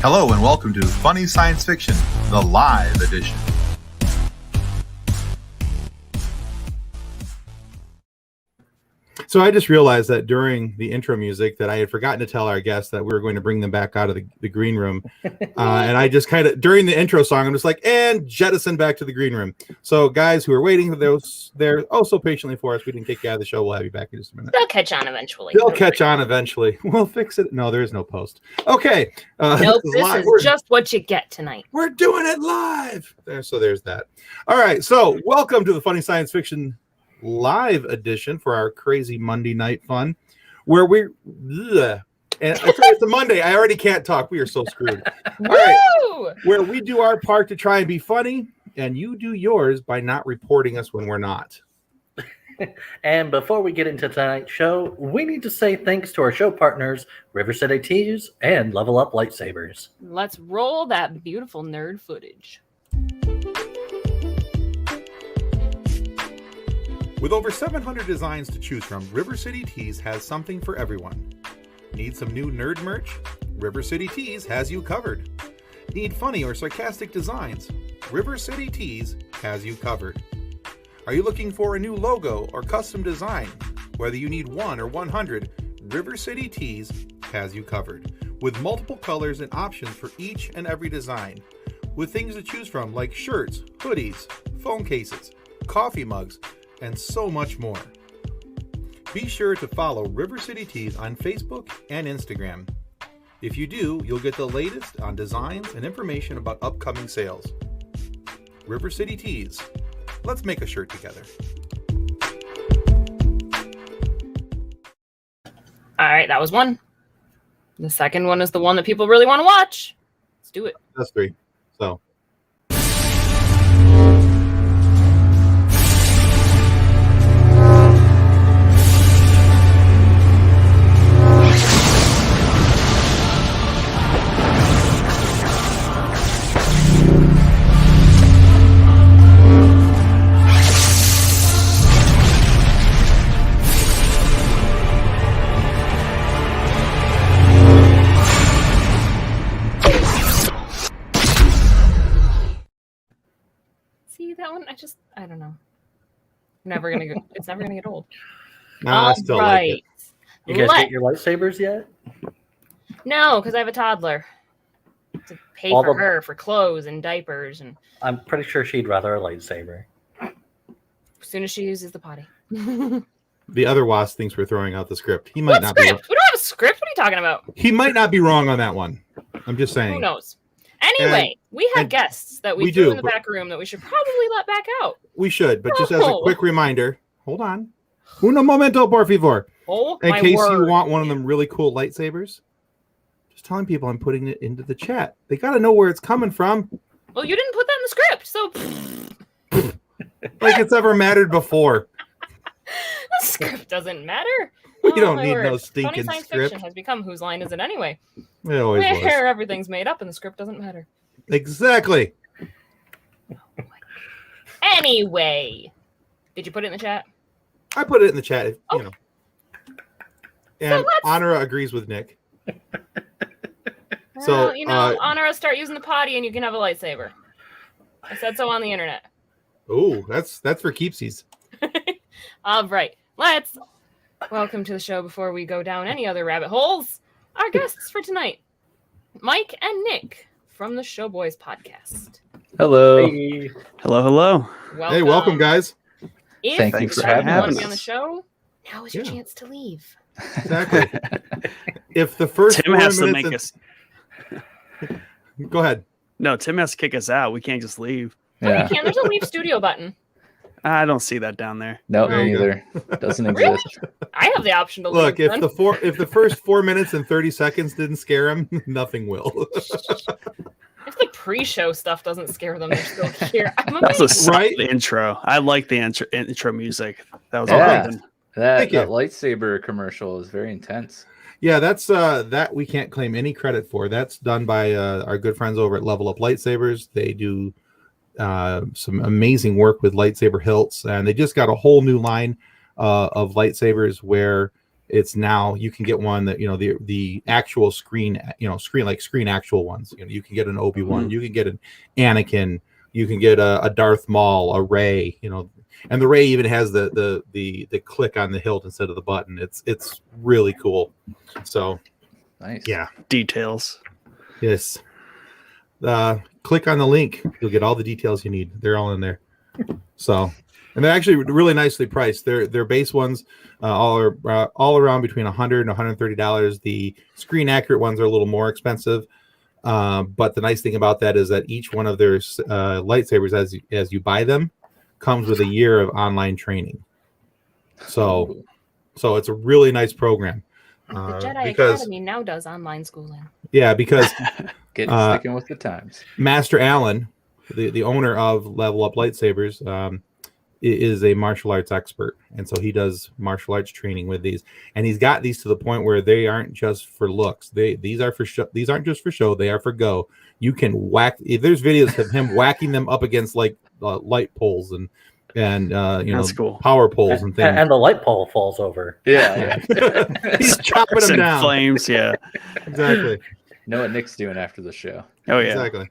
Hello and welcome to Funny Science Fiction, the live edition. So I just realized that during the intro music that I had forgotten to tell our guests that we were going to bring them back out of the green room. And I just kind of, during the intro song, I'm just like, and jettison back to the green room. So guys who are waiting for those, they're also patiently for us. We didn't kick you out of the show. We'll have you back in just a minute. They'll catch on eventually. They'll catch on eventually. We'll fix it. No, there is no post. Okay. Nope, this is just what you get tonight. We're doing it live. So there's that. All right. So welcome to the Funny Science Fiction live edition for our crazy Monday night fun, where and it's a Monday. I already can't talk. We are so screwed. All right, where we do our part to try and be funny, and you do yours by not reporting us when we're not. And before we get into tonight's show, we need to say thanks to our show partners, River City Tees and Level Up Lightsabers. Let's roll that beautiful nerd footage. With over 700 designs to choose from, River City Tees has something for everyone. Need some new nerd merch? River City Tees has you covered. Need funny or sarcastic designs? River City Tees has you covered. Are you looking for a new logo or custom design? Whether you need 1 or 100, River City Tees has you covered. With multiple colors and options for each and every design. With things to choose from like shirts, hoodies, phone cases, coffee mugs, and so much more. Be sure to follow River City Tees on Facebook and Instagram. If you do, you'll get the latest on designs and information about upcoming sales. River City Tees. Let's make a shirt together. All right, that was one. The second one is the one that people really want to watch. Let's do it. That's 3. So. I don't know. It's never gonna get old. I still like it. You guys get your lightsabers yet? No, because I have a toddler. To pay for her for clothes and diapers, and I'm pretty sure she'd rather a lightsaber. As soon as she uses the potty. The other wasp thinks we're throwing out the script. He might not be. We don't have a script. What are you talking about? He might not be wrong on that one. I'm just saying. Who knows? Anyway, we have guests that we threw in the back room that we should probably let back out. We should, but just as a quick reminder, hold on. Uno momento, por favor. In case you want one of them really cool lightsabers, just telling people I'm putting it into the chat. They got to know where it's coming from. Well, you didn't put that in the script, so... Like it's ever mattered before. The script doesn't matter. We don't need no stinking Funny science script. fiction has become whose line is it anyway? It always was. Everything's made up and the script doesn't matter. Exactly. Anyway, did you put it in the chat? I put it in the chat, you know. And Honora agrees with Nick. So Honora, start using the potty and you can have a lightsaber. I said so on the internet. Oh, that's for keepsies. All right, let's welcome to the show before we go down any other rabbit holes. Our guests for tonight, Mike and Nick from the Showboys podcast. Hello. Hey. Hello. Welcome. Hey, welcome, guys. Thank you for having us. On the show. Now is your chance to leave. Exactly. If the first Tim has to make us. Go ahead. No, Tim has to kick us out. We can't just leave. Yeah. You can. There's a leave studio button. I don't see that down there. No, me neither. Doesn't exist. I have the option to look. Leave if the first 4 minutes and 30 seconds didn't scare him, nothing will. If the pre-show stuff doesn't scare them, they're still here. That's a solid intro. I like the intro music. That was amazing. That lightsaber commercial is very intense. Yeah, that's that we can't claim any credit for. That's done by our good friends over at Level Up Lightsabers. They do some amazing work with lightsaber hilts, and they just got a whole new line of lightsabers where it's now you can get one that the actual screen screen actual ones. You can get an Obi-Wan, you can get an Anakin, you can get a Darth Maul, a Rey, and the Rey even has the click on the hilt instead of the button. It's really cool. So Nice. yeah, Details. yes. Click on the link, you'll get all the details you need. They're all in there. So, and they're actually really nicely priced. Their base ones all around between $100 and $130. The screen accurate ones are a little more expensive. But the nice thing about that is that each one of their lightsabers, as you buy them, comes with a year of online training. So it's a really nice program. The Jedi Academy now does online schooling. Yeah, because sticking with the times. Master Allen, the owner of Level Up Lightsabers, is a martial arts expert, and so he does martial arts training with these. And he's got these to the point where they aren't just for looks. These are for show. These aren't just for show. They are for go. You can whack. If there's videos of him whacking them up against like light poles and That's cool. power poles and things. And the light pole falls over. Yeah. He's chopping them down. Flames. Yeah. Exactly. Know what Nick's doing after the show. Oh yeah. Exactly.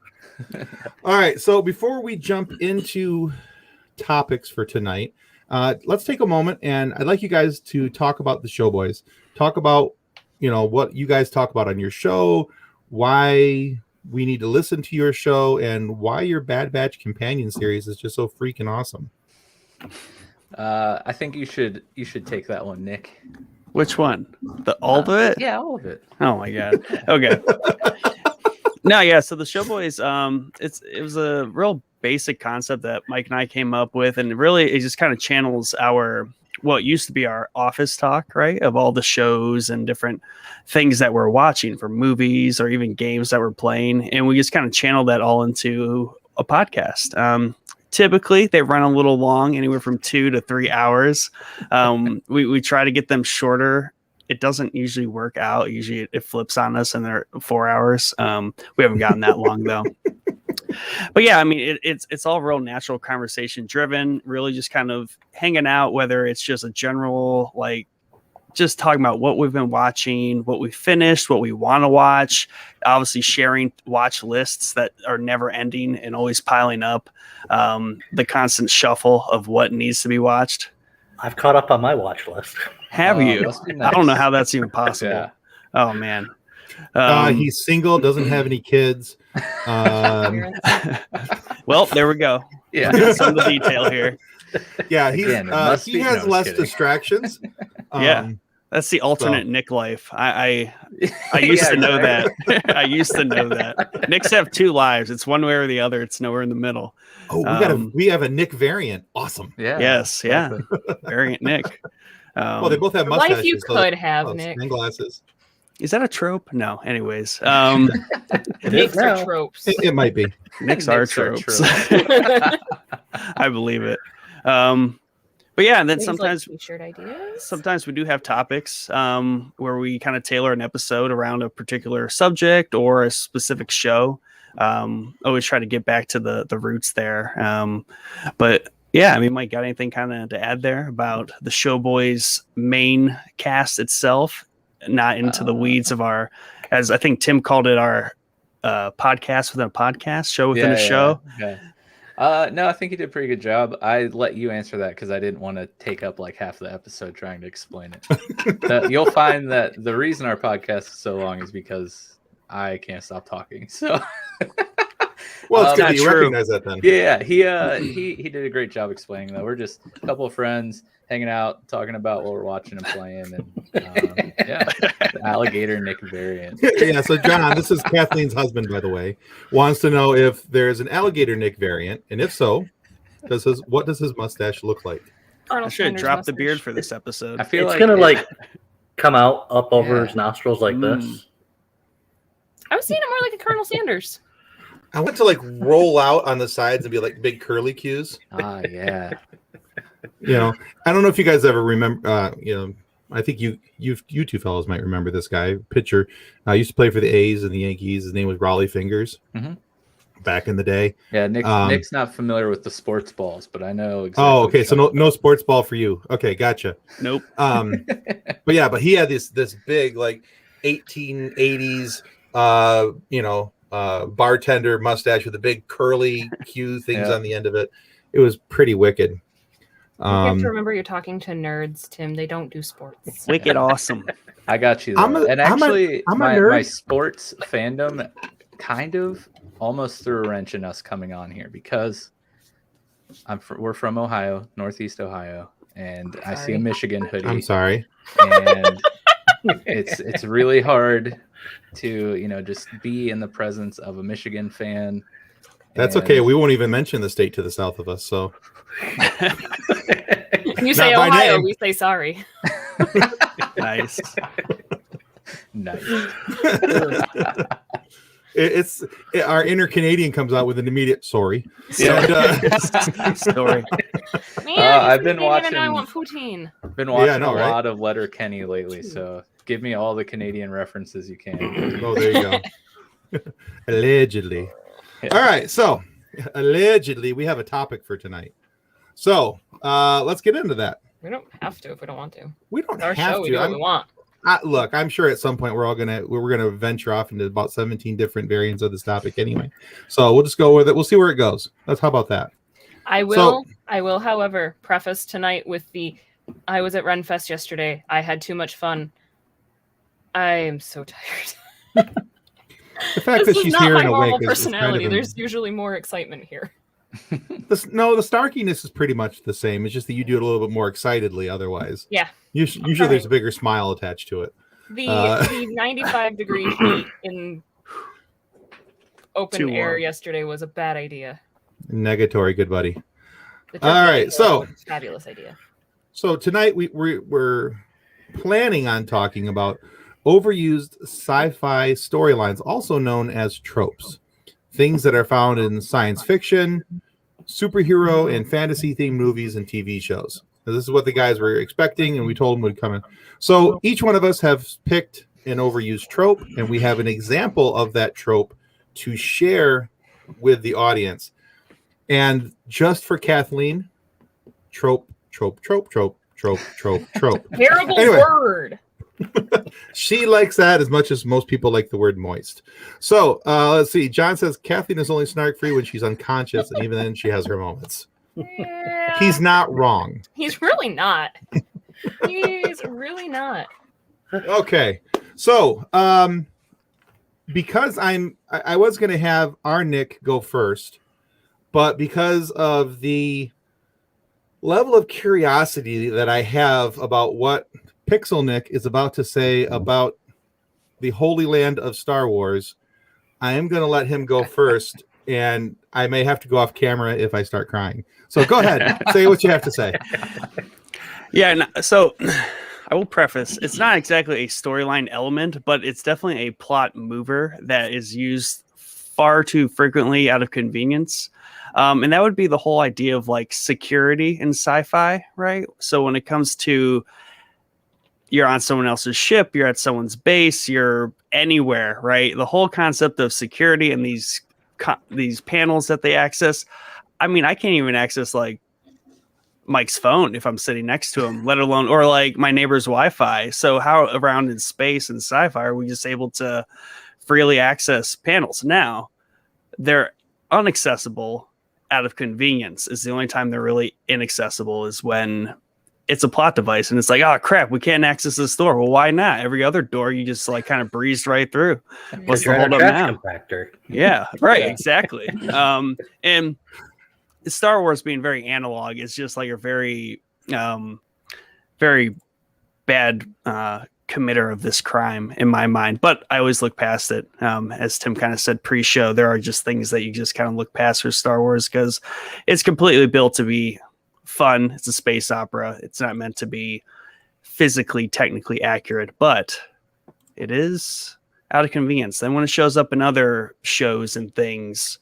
All right. So before we jump into topics for tonight, let's take a moment, and I'd like you guys to talk about the Show Boys. Talk about what you guys talk about on your show, why we need to listen to your show, and why your Bad Batch companion series is just so freaking awesome. I think you should take that one, Nick. Which one? All of it? Yeah, all of it. Oh my god. Okay. No, yeah. So the Show Boys, it was a real basic concept that Mike and I came up with, and really it just kind of channels what used to be our office talk, right? Of all the shows and different things that we're watching, for movies or even games that we're playing, and we just kind of channel that all into a podcast. Typically, they run a little long, anywhere from 2 to 3 hours. We try to get them shorter. It doesn't usually work out. Usually it flips on us and they're 4 hours. We haven't gotten that long though. But yeah, I mean, it's all real natural conversation driven, really just kind of hanging out, whether it's just a general, like just talking about what we've been watching, what we finished, what we want to watch, obviously sharing watch lists that are never ending and always piling up, the constant shuffle of what needs to be watched. I've caught up on my watch list. Have you? Must be nice. I don't know how that's even possible. Yeah. Oh man. He's single, doesn't have any kids. Well, there we go. Yeah. Some of the detail here. Yeah, Again, it must he be- has no, less just kidding. distractions. Yeah. That's the alternate So- Nick life. I used to know that. I used to know that. Nicks have 2 lives. It's one way or the other. It's nowhere in the middle. Oh, we have a Nick variant. Awesome. Yeah. Yes. Yeah. Variant Nick. Well, they both have The mustaches. life you so- could have, Nick. And glasses. Is that a trope? No. Anyways, Nicks now. are tropes. It might be. Nicks are Nicks are tropes. I believe it. But yeah, and then Things like sometimes t-shirt ideas. sometimes we do have topics where we kind of tailor an episode around a particular subject or a specific show. Always try to get back to the roots there. But yeah, I mean, Mike, got anything kind of to add there about the Show Boys main cast itself? Not into the weeds of our, as I think Tim called it, our podcast within a podcast, show within a show. Yeah. No, I think you did a pretty good job. I let you answer that because I didn't want to take up like half the episode trying to explain it. You'll find that the reason our podcast is so long is because I can't stop talking. So, Well, it's good that you true. recognize that then. yeah, he did a great job explaining that. We're just a couple of friends hanging out, talking about what we're watching and playing, and yeah, the alligator Nick variant. Yeah, so John, this is Kathleen's husband, by the way, wants to know if there's an alligator Nick variant, and if so, what does his mustache look like? I Arnold should have Schwarzenegger's dropped the mustache. beard for this episode. I feel It's like gonna like come out up over Yeah. his nostrils like this. I was seeing it more like a Colonel Sanders. I want to like roll out on the sides and be like big curly cues. yeah. I don't know if you guys ever remember. I think you two fellows might remember this guy. Pitcher, used to play for the A's and the Yankees. His name was Raleigh Fingers. Mhm. back in the day. Yeah, Nick's not familiar with the sports balls, but I know exactly. Oh, okay. So no sports ball for you. Okay, gotcha. Nope. But he had this big like 1880s bartender mustache with the big curly Q things on the end of it. It was pretty wicked. You have to remember you're talking to nerds, Tim. They don't do sports. Wicked awesome. I got you. I'm My sports fandom kind of almost threw a wrench in us coming on here because we're from Ohio, Northeast Ohio, and I see a Michigan hoodie. I'm sorry. And it's really hard to just be in the presence of a Michigan fan. That's okay. We won't even mention the state to the south of us. So you say Ohio, we say sorry. Nice. Our inner Canadian comes out with an immediate sorry. Yeah. Story. Man, I've been watching. I want poutine. Been watching a lot of Letterkenny lately, so give me all the Canadian references you can. Oh, there you go. Allegedly. Yeah. All right, so allegedly we have a topic for tonight. So let's get into that. We don't have to if we don't want to. We don't have to. We do what we want. Look, I'm sure at some point we're gonna venture off into about 17 different variants of this topic anyway. So we'll just go with it. We'll see where it goes. How about that? I will, however, preface tonight with I was at Renfest yesterday. I had too much fun. I am so tired. The fact that she's here and awake is personality. There's usually more excitement here. The snarkiness is pretty much the same. It's just that you do it a little bit more excitedly otherwise. Yeah. Usually there's a bigger smile attached to it. The 95-degree heat in open air yesterday was a bad idea. Negatory, good buddy. All right, so fabulous idea. So tonight we're planning on talking about overused sci-fi storylines, also known as tropes. Things that are found in science fiction, superhero, and fantasy-themed movies and TV shows. Now, this is what the guys were expecting, and we told them would come in. So each one of us have picked an overused trope, and we have an example of that trope to share with the audience. And just for Kathleen, trope. Terrible word. She likes that as much as most people like the word moist. So let's see. John says Kathleen is only snark free when she's unconscious, and even then she has her moments. Yeah. He's not wrong. He's really not. He's really not. Okay. So because I was going to have our Nick go first, but because of the level of curiosity that I have about what Pixel Nick is about to say about the Holy Land of Star Wars, I am going to let him go first, and I may have to go off camera if I start crying. So go ahead, say what you have to say. Yeah, so I will preface, it's not exactly a storyline element, but it's definitely a plot mover that is used far too frequently out of convenience. And that would be the whole idea of like security in sci-fi, right? So when it comes to you're on someone else's ship, you're at someone's base, you're anywhere, right? The whole concept of security and these panels that they access. I mean, I can't even access like Mike's phone if I'm sitting next to him, let alone, or like my neighbor's Wi-Fi. So how around in space and sci-fi are we just able to freely access panels? Now, they're inaccessible out of convenience. Is the only time they're really inaccessible is when it's a plot device and it's like, oh crap, we can't access this door. Well, why not? Every other door you just like kind of breezed right through. What's the hold up now? Compactor. Yeah, right, exactly. And Star Wars being very analog is just like a very, very bad committer of this crime in my mind. But I always look past it. As Tim kind of said pre-show, there are just things that you just kind of look past for Star Wars because it's completely built to be fun. It's a space opera. It's not meant to be physically, technically accurate, but it is out of convenience. Then when it shows up in other shows and things.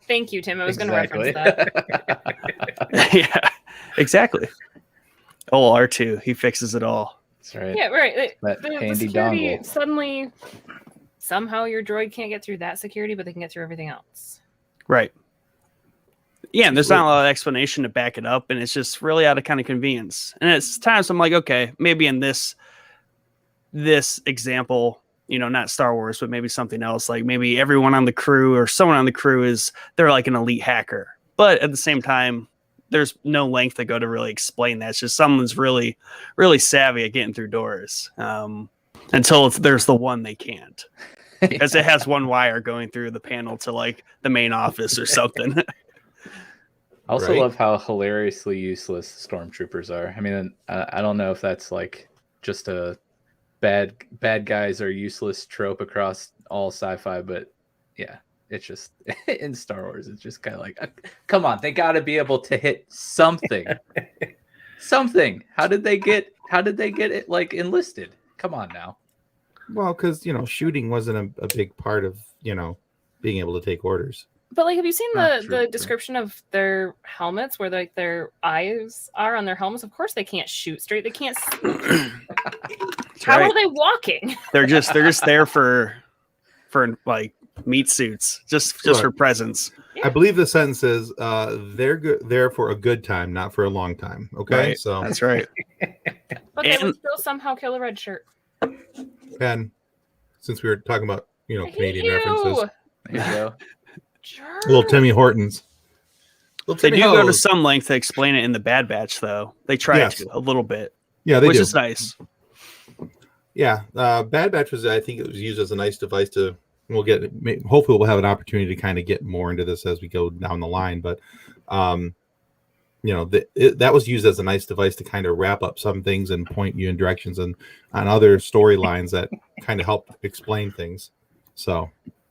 Thank you, Tim. I was going to reference that. Yeah, exactly. Oh, R2, he fixes it all. That's right. Yeah, right. That the handy security dongle. Suddenly, somehow your droid can't get through that security, but they can get through everything else. Right. Yeah, and there's not a lot of explanation to back it up, and it's just really out of kind of convenience. And it's times I'm like, okay, maybe in this example, not Star Wars, but maybe something else. Like maybe everyone on the crew or someone on the crew they're like an elite hacker. But at the same time, there's no length to go to really explain that. It's just someone's really, really savvy at getting through doors until there's the one they can't. Because it has one wire going through the panel to like the main office or something. I also love how hilariously useless stormtroopers are. I mean, I don't know if that's like just a bad guys are useless trope across all sci-fi, but yeah, it's just in Star Wars, it's just kind of like, come on, they got to be able to hit something. Something. How did they get it like enlisted? Come on now. Well, because shooting wasn't a big part of being able to take orders. But like, have you seen True. the description of their helmets, where like their eyes are on their helmets? Of course, they can't shoot straight. They can't. How are they walking? They're just there for like meat suits, just for presence. I believe the sentence is they're there for a good time, not for a long time. Okay, Right. So That's right. But they would still somehow kill a red shirt. And since we were talking about I hate Canadian you. references, There you go. Jerk. little Timmy Hortons. They do go to some length to explain it in the Bad Batch, though. They try to a little bit, which is nice. Yeah, Bad Batch I think it was used as a nice device to. Hopefully we'll have an opportunity to kind of get more into this as we go down the line, but that was used as a nice device to kind of wrap up some things and point you in directions and on other storylines that kind of help explain things. So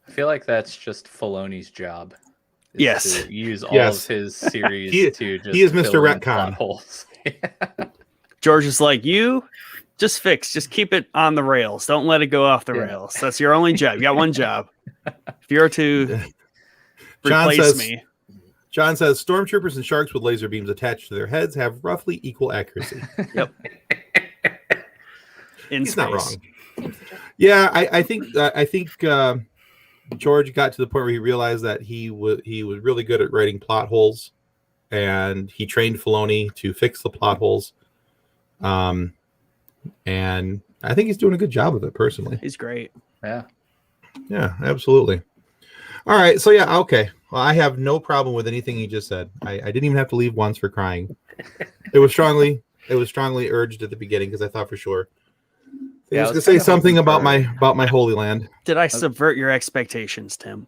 I feel like that's just Filoni's job. Yes. To use all of his series to just he is Mr. fill in Retcon. plot holes. George is like, you just keep it on the rails. Don't let it go off the rails. That's your only job. You got one job. If you're to replace me. John says stormtroopers and sharks with laser beams attached to their heads have roughly equal accuracy. Yep. He's not wrong. Yeah, I think George got to the point where he realized that he was really good at writing plot holes, and he trained Filoni to fix the plot holes. And I think he's doing a good job of it personally. He's great. Yeah, absolutely. All right, so okay. Well, I have no problem with anything he just said. I didn't even have to leave once for crying. It was strongly urged at the beginning because I thought for sure he was going to say something about my Holy Land. Did I subvert your expectations, Tim?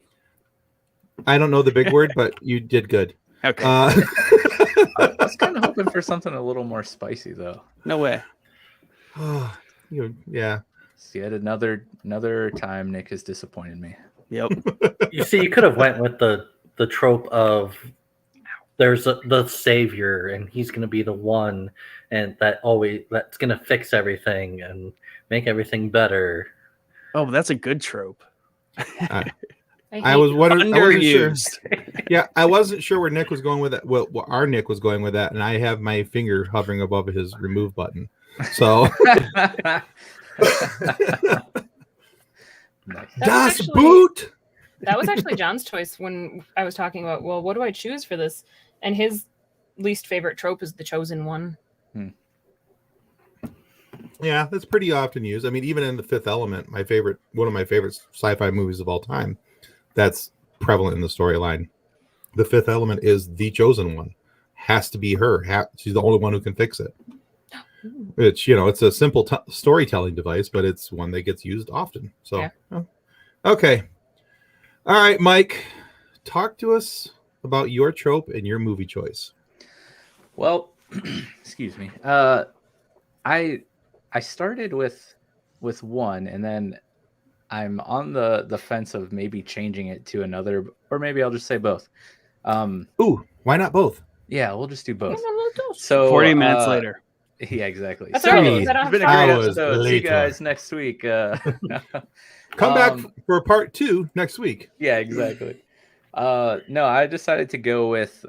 I don't know the big word, but you did good. Okay. I was kind of hoping for something a little more spicy, though. No way. Yeah. See, yet another time Nick has disappointed me. Yep. You see, you could have went with the trope of there's the savior, and he's going to be the one, and that's going to fix everything and make everything better. Oh, that's a good trope. I was wondering. Underused. Yeah, I wasn't sure where Nick was going with that. Well, our Nick was going with that, and I have my finger hovering above his remove button. So, Das Boot. That was actually John's choice when I was talking about, well, what do I choose for this? And his least favorite trope is the chosen one. Yeah, that's pretty often used. I mean, even in The Fifth Element, one of my favorite sci-fi movies of all time, that's prevalent in the storyline. The Fifth Element is the chosen one. Has to be her. She's the only one who can fix it. It's it's a simple storytelling device, but it's one that gets used often. So, okay. All right, Mike, talk to us about your trope and your movie choice. Well, excuse me. I started with one, and then I'm on the fence of maybe changing it to another, or maybe I'll just say both. Ooh, why not both? Yeah, we'll just do both. So 40 minutes later. Yeah, exactly. That's all right. It's been a great episode. See you guys next week. Come back for part 2 next week. Yeah, exactly. No, I decided to go with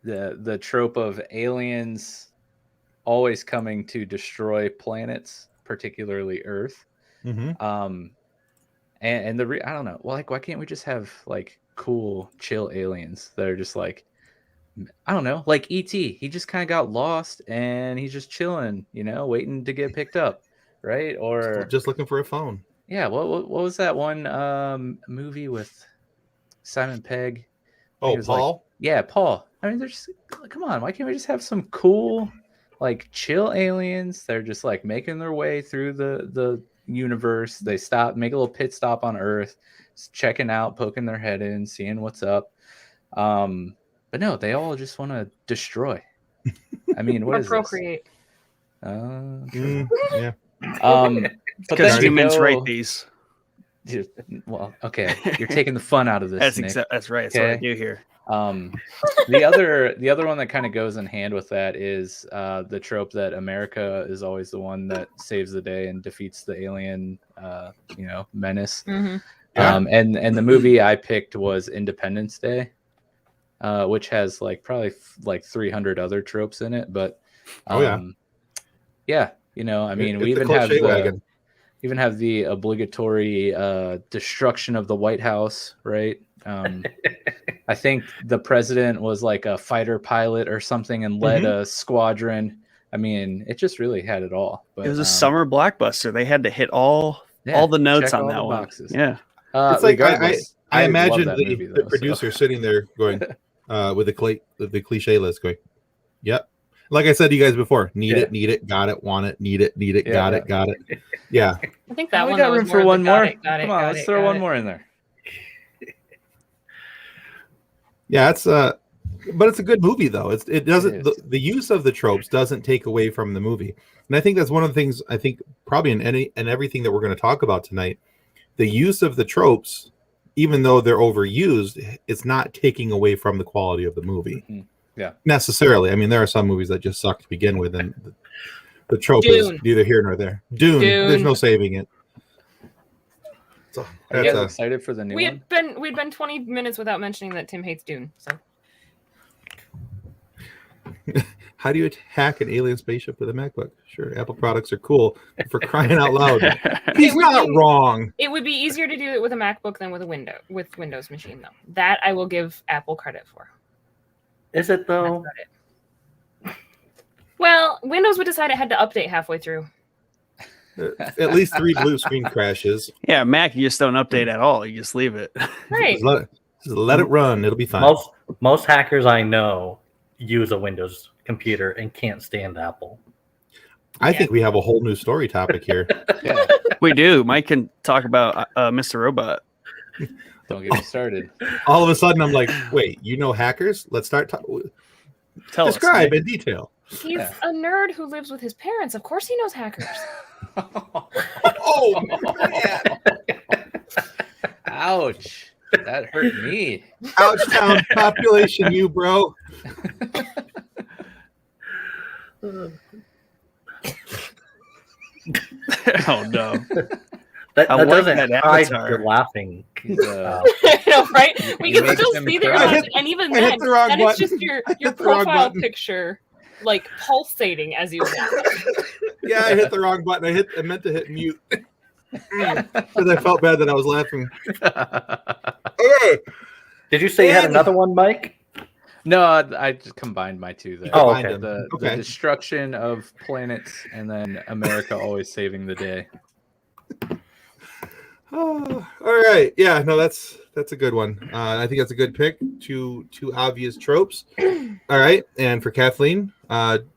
the trope of aliens always coming to destroy planets, particularly Earth. Mm-hmm. and I don't know. Well, like, why can't we just have like cool, chill aliens that are just like, I don't know, like E.T. He just kind of got lost and he's just chilling, waiting to get picked up, right? Or Just looking for a phone. yeah, what was that one movie with Simon Pegg? I think Oh, it was like, Paul. yeah, Paul. I mean, there's come on, why can't we just have some cool, like chill aliens? They're just like making their way through the universe. They make a little pit stop on Earth, checking out, poking their head in, seeing what's up. But no, they all just want to destroy. I mean, what Or is procreate. this? Yeah. But Because then you humans go- rate these. Dude, well, okay, you're taking the fun out of this. Nick. That's right. That's what I Okay. do here. The other one that kind of goes in hand with that is the trope that America is always the one that saves the day and defeats the alien, menace. Mm-hmm. Yeah. And the movie I picked was Independence Day, which has probably 300 other tropes in it. But I mean, we It's a even have cliche wagon. even have the obligatory destruction of the White House, right? I think the president was like a fighter pilot or something and led a squadron. I mean, it just really had it all. But It was a summer blockbuster. They had to hit all the notes check on all that the one. boxes. Yeah. It's like regardless, I love imagine that movie, the though, producer sitting there going with the cliche list going, "Yep." Like I said to you guys before, need it, got it, want it, need it, got it, got it. Yeah. I think that we one got that was room more for of the one got more. it, got it, Come on, got let's it, throw got one it. more in there. Yeah, it's but it's a good movie though. It doesn't It is. the use of the tropes doesn't take away from the movie. And I think that's one of the things I think probably in everything that we're going to talk about tonight, the use of the tropes, even though they're overused, it's not taking away from the quality of the movie. Mhm. Yeah. Necessarily. I mean, there are some movies that just suck to begin with, and the trope is Dune. neither here nor there. Dune. There's no saving it. So, Are you that's guys excited for the new one? We'd been 20 minutes without mentioning that Tim hates Dune. So how do you hack an alien spaceship with a MacBook? Sure, Apple products are cool. For crying out loud. He's It would not be- wrong. it would be easier to do it with a MacBook than with a Windows machine, though. That I will give Apple credit for. Is it That's though? about it. Well, Windows would decide it had to update halfway through. At least 3 blue screen crashes. Yeah, Mac, you just don't update at all. You just leave it. Right. Just let it run. It'll be fine. Most hackers I know use a Windows computer and can't stand Apple. I think we have a whole new story topic here. Yeah. We do. Mike can talk about Mr. Robot. Don't get me started. All of a sudden, I'm like, wait, hackers? Let's start. Tell Describe us. in detail. He's Yeah. a nerd who lives with his parents. Of course he knows hackers. Oh, man. Ouch. That hurt me. Ouchtown population, you bro. Oh no. That I like doesn't that hide avatar. your laughing. He's, I know, right? We You can make still him see that you're cry. laughing, and even I hit then, the wrong then it's button. just your Hit the wrong profile button. picture, like pulsating as you laugh. Yeah, I hit the wrong button. I meant to hit mute. Because I felt bad that I was laughing. Okay. Did you say you had another one, Mike? No, I just combined my two there. Oh, Combined okay. them. The Okay. destruction of planets and then America always saving the day. Oh, all right. Yeah, no, that's a good one. I think that's a good pick. Two obvious tropes. All right. And for Kathleen,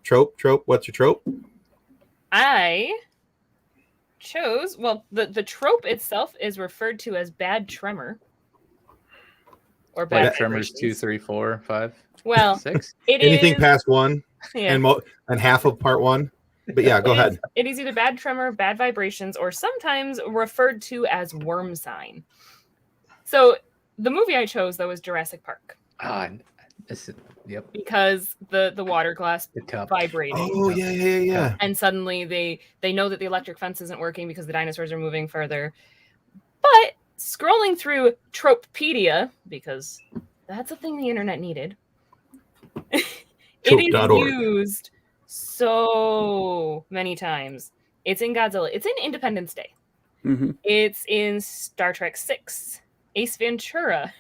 trope. What's your trope? I chose, well, the trope itself is referred to as bad tremor. Or bad Like Tremors 2, vibrations. 3, 4, 5, Well, 6. it Anything is past 1 yeah. and half of part 1. But yeah, go ahead. It is either bad tremor, bad vibrations, or sometimes referred to as worm sign. So the movie I chose though is Jurassic Park Yep, because the water glass the cup. vibrating. Oh yeah. And suddenly they know that the electric fence isn't working because the dinosaurs are moving further. But scrolling through Tropepedia, because that's a thing the internet needed, it is Trope.org. used so many times. It's in Godzilla. It's in Independence Day. Mhm. It's in Star Trek 6, Ace Ventura.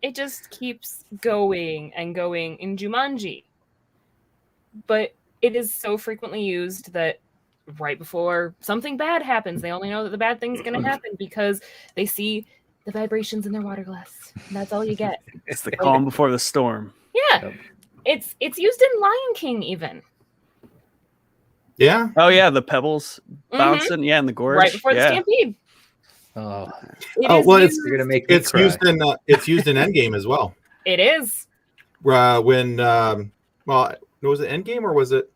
It just keeps going and going in Jumanji. But it is so frequently used that right before something bad happens, they only know that the bad thing's going to happen because they see the vibrations in their water glass. That's all you get. It's the calm before the storm. Yeah. Yep. It's used in Lion King even. Yeah. Oh yeah, the pebbles Mhm. bouncing. Yeah, in the gorge. Right before the yeah. stampede. Oh, It is well, used- you're gonna make me It's cry. used in Endgame as well. It is. When well, was it Endgame or was it?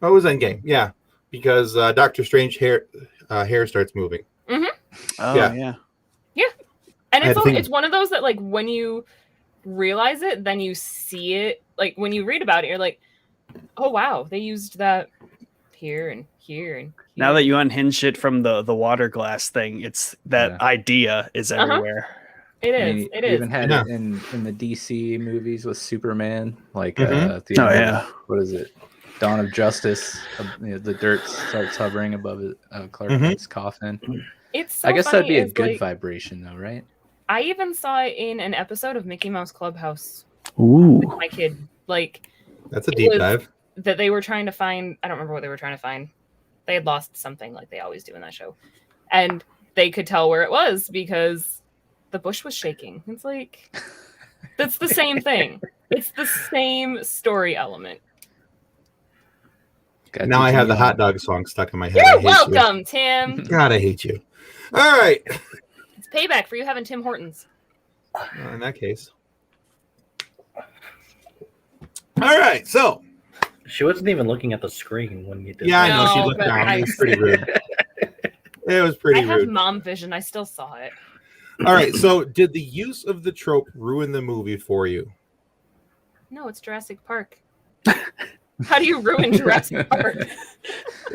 Oh, it was Endgame. Yeah, because Doctor Strange hair starts moving. Oh Yeah. yeah. And I had it's to think- it's one of those that like when you realize it, then you see it. Like when you read about it, you're like, oh wow, they used that here and here and here. Now that you unhinge it from the water glass thing, it's that Yeah. idea is Uh-huh. everywhere. It I is. mean, It you is. even had Yeah. it in the DC movies with Superman, like Mhm. at the Oh, end of- yeah. what is it? Dawn of Justice. The dirt starts hovering above it, Clark Mhm. Kent's coffin. It's so I guess funny, that'd be a it's good like- vibration, though, right? I even saw it in an episode of Mickey Mouse Clubhouse Ooh. with my kid. Like That's a It deep was- dive. that they were trying to find. I don't remember what they were trying to find. They had lost something, like they always do in that show, and they could tell where it was because the bush was shaking. It's like that's the same thing. It's the same story element. Gotta Now I teach have them the hot young. dog song stuck in my head. I You're hate you. welcome, Tim. God, I hate you. All right. It's payback for you having Tim Hortons. In that case. All right. So, She wasn't even looking at the screen when you did yeah, I that. know she No, looked but down. I- It was pretty rude. It was pretty I have rude. mom vision. I still saw it. All right. So, did the use of the trope ruin the movie for you? No, it's Jurassic Park. How do you ruin Jurassic Park?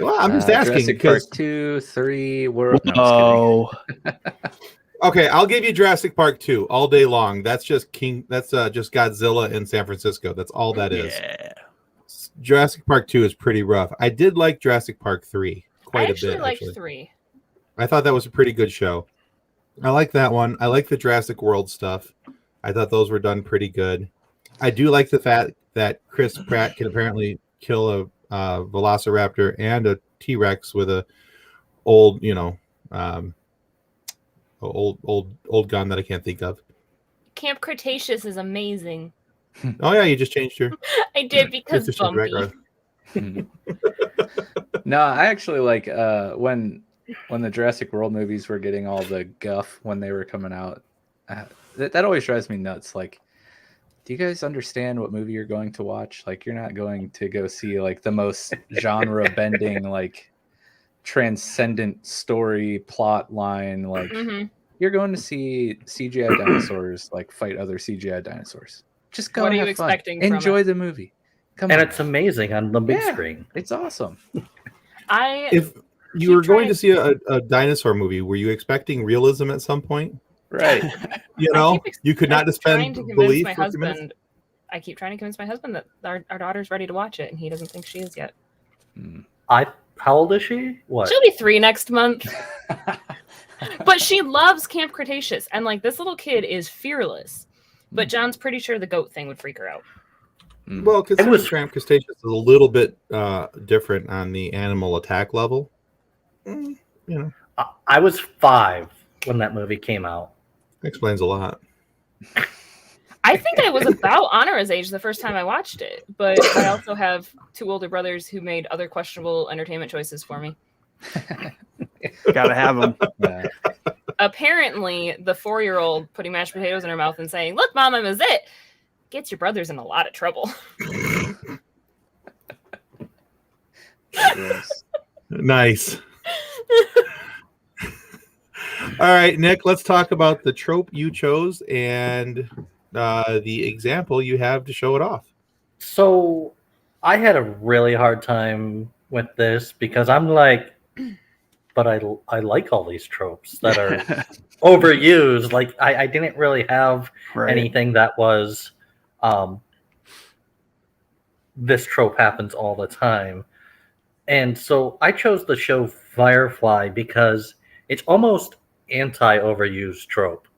Well, I'm just asking Jurassic Park because 2, 3, World. No, I'm Oh, okay, I'll give you Jurassic Park 2 all day long. That's just That's just Godzilla in San Francisco. That's all that is. yeah. Jurassic Park 2 is pretty rough. I did like Jurassic Park 3 I quite a actually bit. liked Actually, 3. I thought that was a pretty good show. I like that one. I like the Jurassic World stuff. I thought those were done pretty good. I do like the fact that Chris Pratt can apparently kill a Velociraptor and a T-Rex with a old, old gun that I can't think of. Camp Cretaceous is amazing. Oh yeah, you just changed your. I did because Just changed your Bumpy. kidding. No, I actually like when the Jurassic World movies were getting all the guff when they were coming out. That always drives me nuts. Like, do you guys understand what movie you're going to watch? Like, you're not going to go see like the most genre bending, like transcendent story plot line. Like, Mhm. you're going to see CGI dinosaurs like fight other CGI dinosaurs. Just go What and are you have fun. expecting from Enjoy it? the movie. Come And on. it's amazing on the big Yeah. screen. It's awesome. If you Keep were going trying- to see a dinosaur movie, were you expecting realism at some point? Right. You I know, keep you could not I'm trying dispense to convince belief my for a few minutes. husband. I keep trying to convince my husband that our daughter's ready to watch it, and he doesn't think she is yet. How old is she? What? She'll be 3 next month. But she loves Camp Cretaceous, and like this little kid is fearless. But John's pretty sure the goat thing would freak her out. Well, because was- Camp Cretaceous is a little bit different on the animal attack level. You know, I was 5 when that movie came out. explains a lot. I think I was about Honора's age the first time I watched it, but I also have 2 older brothers who made other questionable entertainment choices for me. Gotta have them. Yeah. Apparently, the 4-year-old putting mashed potatoes in her mouth and saying, "Look, Mom, I'm a zit," gets your brothers in a lot of trouble. Yes. Nice. All right, Nick, let's talk about the trope you chose and the example you have to show it off. So I had a really hard time with this because I'm like, but I like all these tropes that are overused. Like I didn't really have Right. anything that was this trope happens all the time. And so I chose the show Firefly because it's almost anti-overused trope.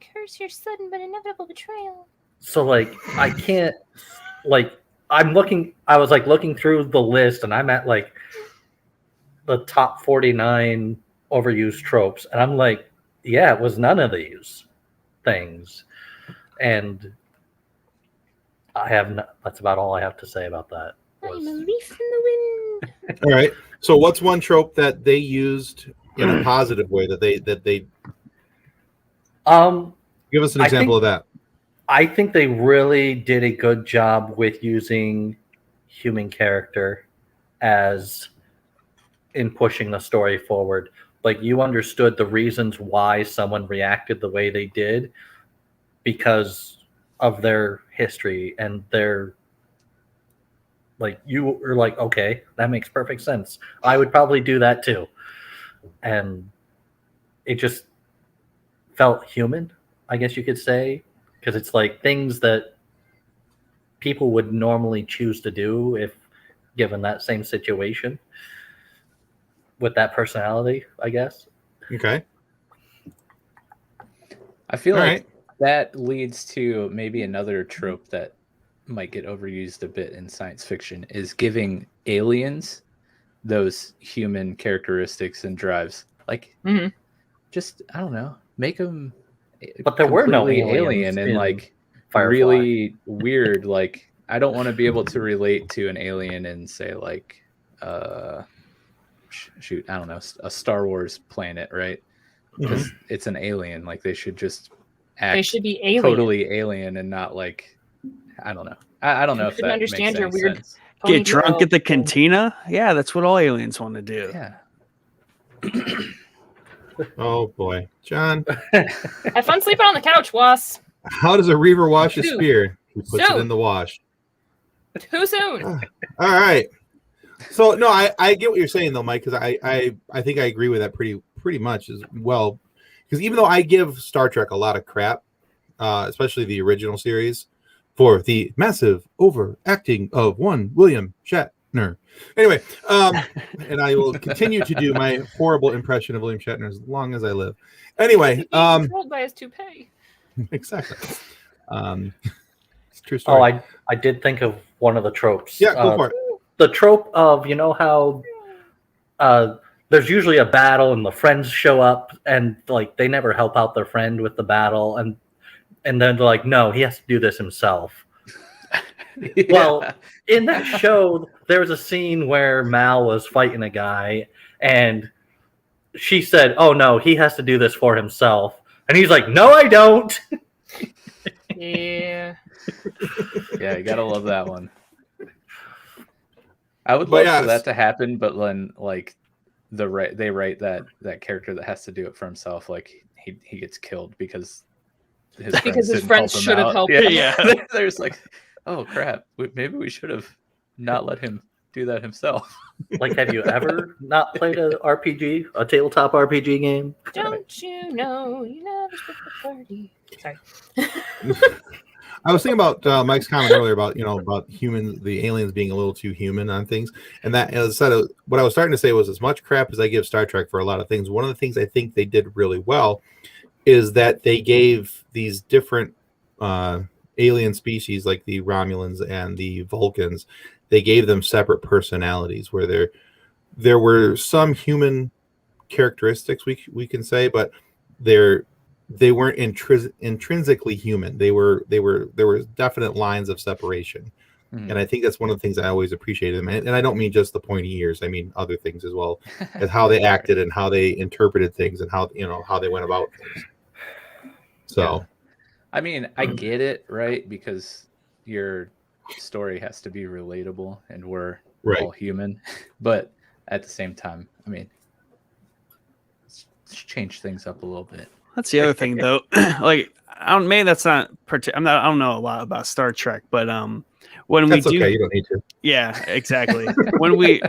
Curse your sudden but inevitable betrayal. So like I can't like I was like looking through the list and I'm at like the top 49 overused tropes and I'm like, yeah, it was none of these things. And that's about all I have to say about that. I'm a leaf in the wind. All right. So what's one trope that they used in a positive way that they give us an example of that? I think they really did a good job with using human character as in pushing the story forward. Like you understood the reasons why someone reacted the way they did because of their history and their like you were like, okay, that makes perfect sense. I would probably do that too. And it just felt human, I guess you could say, because it's like things that people would normally choose to do if given that same situation with that personality, I guess. Okay. I feel All like right. that leads to maybe another trope that might get overused a bit in science fiction is giving aliens those human characteristics and drives. Like, just, I don't know, make them But there were no completely aliens alien and in like Firefly. really weird. Like, I don't want to be able to relate to an alien and say like, shoot, I don't know, a Star Wars planet, right? Because it's an alien. Like they should just act They should be alien. totally alien and not like, I don't know. I don't know if that understand makes your any weird sense. Get drunk at the cantina? Yeah, that's what all aliens want to do. Yeah. Oh boy, John. Have fun sleeping on the couch, Was. How does a reaver wash a Soon. spear? He puts it Soon. in the wash. Too soon. All right. So no, I get what you're saying though, Mike, because I think I agree with that pretty much as well. Because even though I give Star Trek a lot of crap, especially the original series, for the massive overacting of one William Shatner. Anyway, and I will continue to do my horrible impression of William Shatner as long as I live. Anyway, He's controlled by his toupee. Exactly. It's a true story. Oh, I did think of one of the tropes. Yeah, go for it. The trope of, you know how there's usually a battle and the friends show up and like they never help out their friend with the battle and then they're like, no, he has to do this himself. Yeah. Well, in that show, there was a scene where Mal was fighting a guy and she said, oh no, he has to do this for himself. And he's like, no, I don't. Yeah. Yeah, you gotta love that one. I would love for that to happen, but when like they write that character that has to do it for himself, like he gets killed because his friends should have helped him. him. Yeah. There's like, oh crap, maybe we should have not let him do that himself. Like, have you ever not played a tabletop RPG game? Don't you know you never split the party? Sorry. I was thinking about Mike's comment earlier about the aliens being a little too human on things, and that as I said, what I was starting to say was as much crap as I give Star Trek for a lot of things. One of the things I think they did really well is that they gave these different alien species like the Romulans and the Vulcans, they gave them separate personalities where there were some human characteristics we can say, but they weren't intrinsically human. There were definite lines of separation. And I think that's one of the things I always appreciated them. And I don't mean just the pointy ears. I mean other things as well, as how they acted and how they interpreted things and how they went about things. So, yeah. I mean, I get it, right? Because your story has to be relatable, and we're all human. But at the same time, I mean, let's change things up a little bit. That's the other thing, though. Like, maybe that's not. I don't know a lot about Star Trek, but when that's we do, okay. You don't need to. Yeah, exactly. when we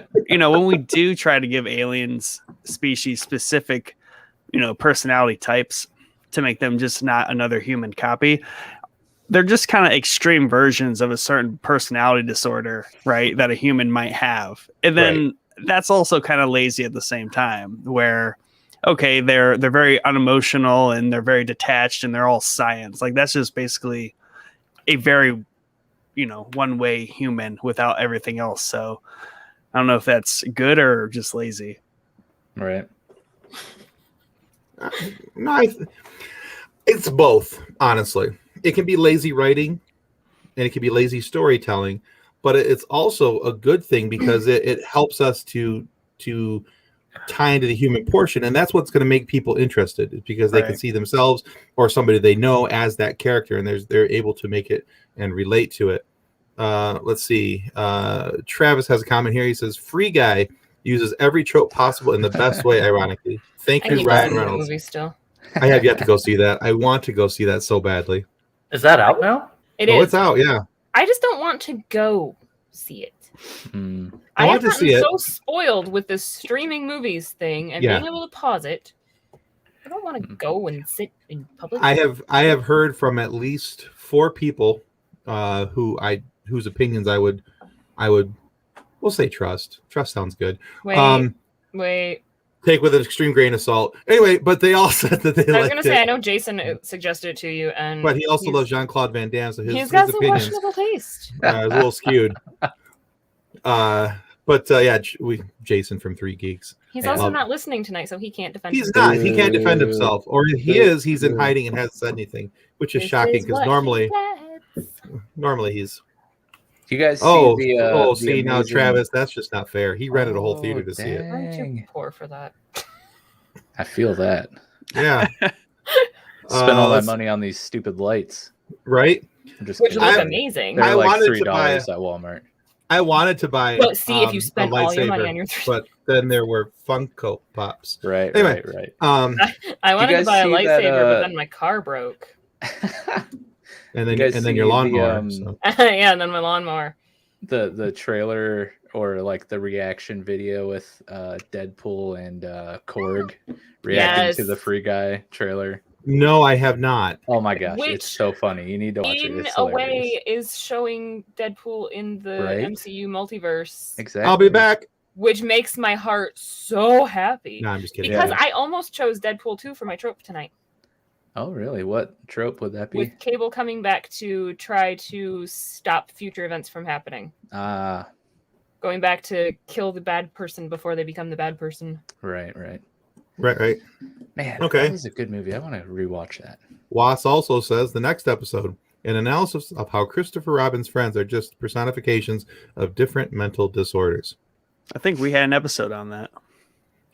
do try to give aliens species specific, personality types to make them just not another human copy, they're just kind of extreme versions of a certain personality disorder, right? That a human might have. And then that's also kind of lazy at the same time, where, okay, they're very unemotional and they're very detached and they're all science. Like that's just basically a very, one-way human without everything else. So I don't know if that's good or just lazy. Right. No, it's both, honestly. It can be lazy writing and it can be lazy storytelling, but it's also a good thing because it helps us to tie into the human portion, and that's what's going to make people interested, is because they can see themselves or somebody they know as that character, and they're able to make it and relate to it. Let's see. Travis has a comment here. He says, "Free Guy uses every trope possible in the best way." Ironically, thank you, Ryan Reynolds. Movie still. I have yet to go see that. I want to go see that so badly. Is that out now? It is. It's out. Yeah. I just don't want to go see it. I want have to see gotten it. so spoiled with this streaming movies thing and being able to pause it. I don't want to go and sit in public. I have heard from at least 4 people whose opinions I would we'll say trust. Trust sounds good. Wait. Take with an extreme grain of salt. Anyway, but they all said that they liked it. I was going to say, I know Jason suggested it to you, and but he also loves Jean-Claude Van Damme, so he's got some opinions questionable taste. is a little skewed. Jason from 3 Geeks. He's also not listening tonight, so he can't defend He's himself. not. He can't defend himself. Or he's in hiding and hasn't said anything, which is shocking because normally he's... You guys see now, Travis, that's just not fair. He rented a whole theater to see it. Aren't you poor for that? I feel that. Yeah. Spend all that money on these stupid lights. Right? Which look amazing. They're like $3 at Walmart. I wanted to buy But see if you spent all your money on your but then there were Funko Pops. Right, anyway, right. I wanted to buy a lightsaber, but then my car broke. And then your lawnmower. Yeah, and then my lawnmower. The trailer or like the reaction video with Deadpool and Korg reacting to the Free Guy trailer. No, I have not. Oh my gosh, it's so funny. You need to watch it. In It's a hilarious. way, is showing Deadpool in the MCU multiverse. Exactly. I'll be back. Which makes my heart so happy. No, I'm just kidding. Because I almost chose Deadpool 2 for my trope tonight. Oh, really? What trope would that be? With Cable coming back to try to stop future events from happening. Going back to kill the bad person before they become the bad person. Right. Man, that was a good movie. I want to rewatch that. Was also says the next episode, an analysis of how Christopher Robin's friends are just personifications of different mental disorders. I think we had an episode on that.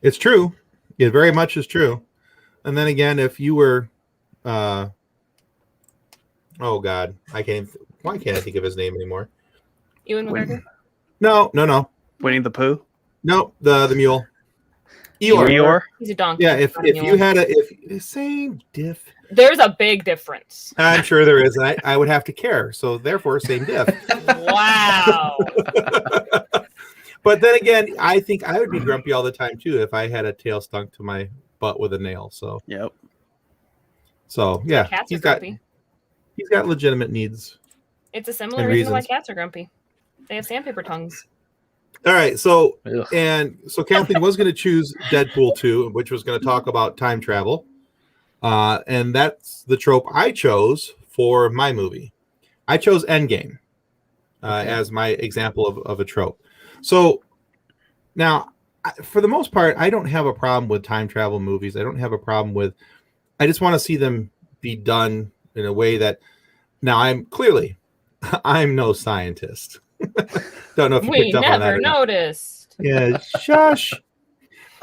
It's true. It very much is true. And then again, if you were oh God, why can't I think of his name anymore? Ewan McGregor? No. Winnie the Pooh? No, the mule. Eeyore. He's a donkey. Yeah, if you had same diff. There's a big difference. I'm sure there is. I would have to care. So therefore, same diff. Wow. But then again, I think I would be grumpy all the time too if I had a tail stunk to my butt with a nail. So yep. So yeah, cats are grumpy. He's got legitimate needs. It's a similar reason why cats are grumpy. They have sandpaper tongues. All right, so Kathleen was going to choose Deadpool 2, which was going to talk about time travel, and that's the trope I chose for my movie. I chose Endgame as my example of a trope. So now, for the most part, I don't have a problem with time travel movies. I don't have a problem with. I just want to see them be done in a way that. Now, I'm no scientist. Don't know if you picked up on that. We never noticed. Yeah, shush.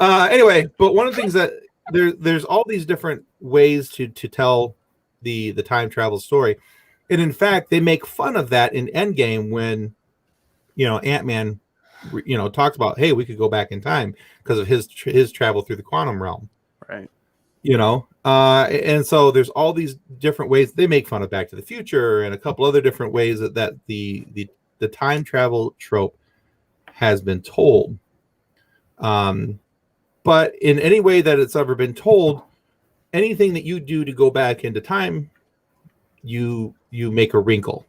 Anyway, but one of the things that there's all these different ways to tell the time travel story, and in fact, they make fun of that in Endgame when Ant-Man talks about, hey, we could go back in time because of his travel through the quantum realm, right? And so there's all these different ways they make fun of Back to the Future and a couple other different ways that the time travel trope has been told. But in any way that it's ever been told, anything that you do to go back into time, you make a wrinkle,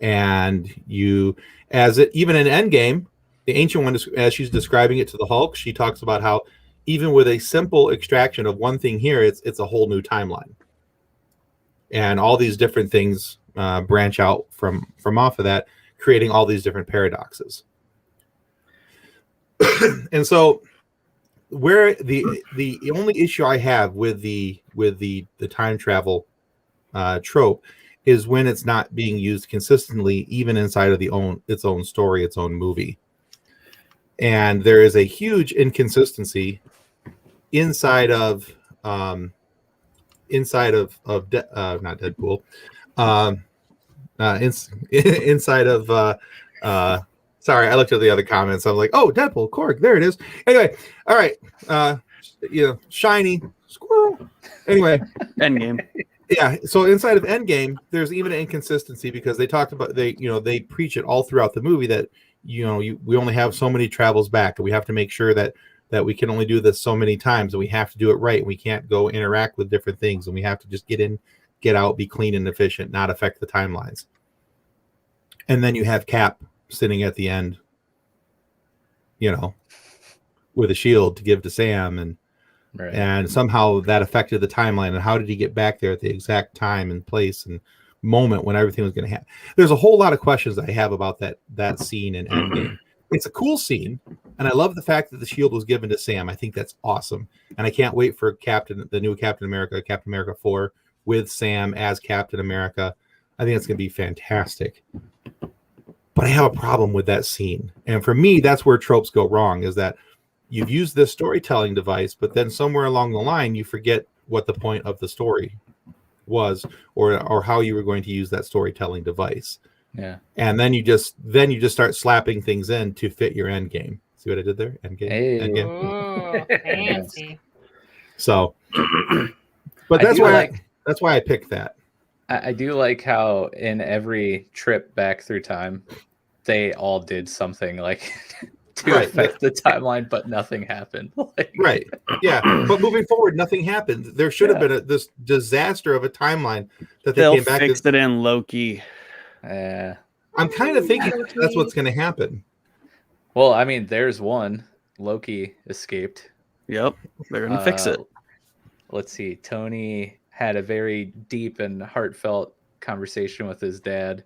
and even in Endgame, the Ancient One, as she's describing it to the Hulk, she talks about how even with a simple extraction of one thing here, it's a whole new timeline, and all these different things branch out from off of that, creating all these different paradoxes. And so, where the only issue I have with the time travel trope is when it's not being used consistently, even inside of its own story, its own movie. And there is a huge inconsistency inside of not Deadpool, inside of sorry, I looked at the other comments. I'm like, oh, Deadpool, Korg, there it is. Anyway, all right, shiny squirrel. Anyway, Endgame. Yeah, so inside of Endgame, there's even an inconsistency because they talked about they preach it all throughout the movie that we only have so many travels back, and we have to make sure that we can only do this so many times, and we have to do it right, and we can't go interact with different things, and we have to just get in, get out, be clean and efficient, not affect the timelines. And then you have Cap sitting at the end, with a shield to give to Sam, and Right. and somehow that affected the timeline. And how did he get back there at the exact time and place and moment when everything was going to happen? There's a whole lot of questions I have about that scene in Endgame. It's a cool scene, and I love the fact that the shield was given to Sam. I think that's awesome, and I can't wait for the new Captain America 4 with Sam as Captain America. I think it's going to be fantastic. But I have a problem with that scene, and for me, that's where tropes go wrong. Is that you've used this storytelling device, but then somewhere along the line, you forget what the point of the story was, or how you were going to use that storytelling device. Yeah. And then you just start slapping things in to fit your end game. See what I did there? End game. Hey. End game. Oh, fancy. So, but that's why I picked that. I do like how in every trip back through time, they all did something like to affect the timeline, but nothing happened. Right. Yeah. But moving forward, nothing happened. There should have been this disaster of a timeline that They'll came back. Fix it in Loki. I'm kind of thinking that's what's going to happen. Well, I mean, there's one. Loki escaped. Yep. They're going to fix it. Let's see. Tony had a very deep and heartfelt conversation with his dad,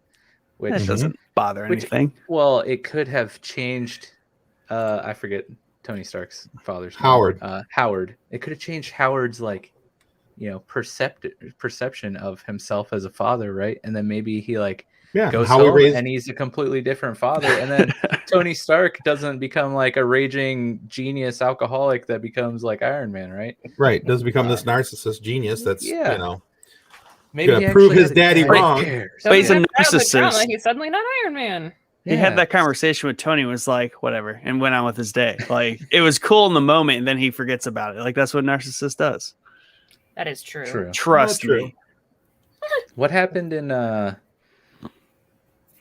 which That doesn't bother anything. Well, it could have changed. I forget Tony Stark's father's name. Howard. Howard. It could have changed Howard's perception of himself as a father, right? And then maybe he goes home and he's a completely different father. And then Tony Stark doesn't become like a raging genius alcoholic that becomes like Iron Man, right? Right. Doesn't become this narcissist genius that's maybe gonna prove his daddy wrong. But he's a narcissist. He's suddenly not Iron Man. He had that conversation with Tony, was like, whatever, and went on with his day. Like, it was cool in the moment, and then he forgets about it. Like, that's what a narcissist does. That is true. Trust me. What happened in